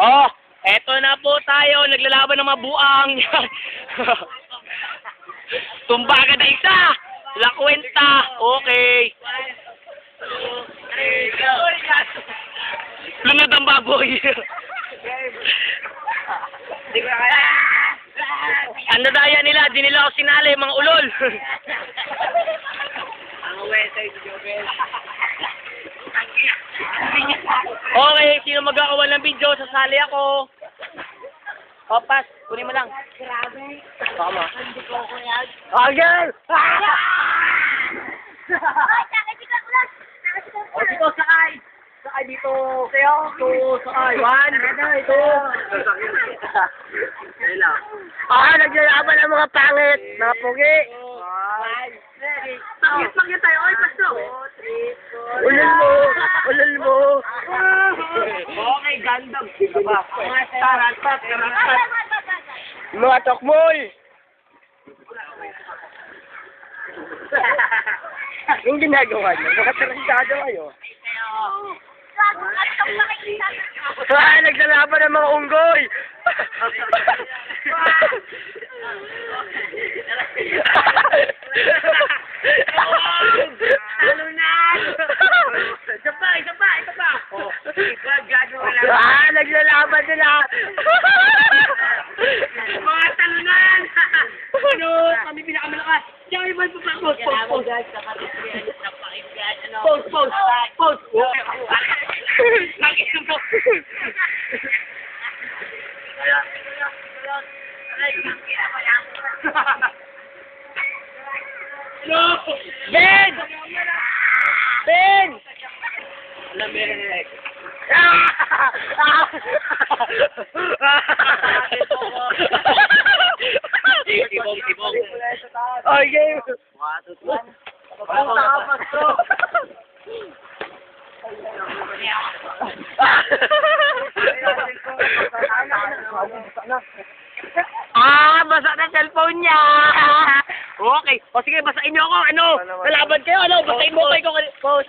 Oh, eto na po tayo. Naglalaban ng mga buang. Tumbaga na isa. La Cuenta. Okay. Lunod ang baboy. Ano daya nila? Di nila ako sinali, mga ulol. Okay, sino magkakawan ng video? Sasali ako. Opas, kunin mo lang. Grabe. Tama. Hindi ko ako yan. Okay! Ay, nakasikat ulit. Nakasikat O, dito, sakay. Sakay dito. Kayo, sakay. 1, 2. Naglalaban ang mga pangit. Mga pugi. Pangit tayo. Oy, pasto. Ulol mo. Ulol mo. Okay, gandang. Taratat. Mga tokmoy. Yung ginagawa niyo, nakataransado kayo. Naglalaban ng mga unggoy! Talunan! Isa pa! Naglalaban sila! Mga talunan! Ano? Kami pinakamalakas. Diyan kayo ba pagpapos? Pose! Nakita mo. No! Ben! Ben! Tibong. Okay. Basa na cellphone niya. Okay. O sige, basahin niyo ako. Ano? Lalaban kayo, ano? Basahin mo kayo. Post.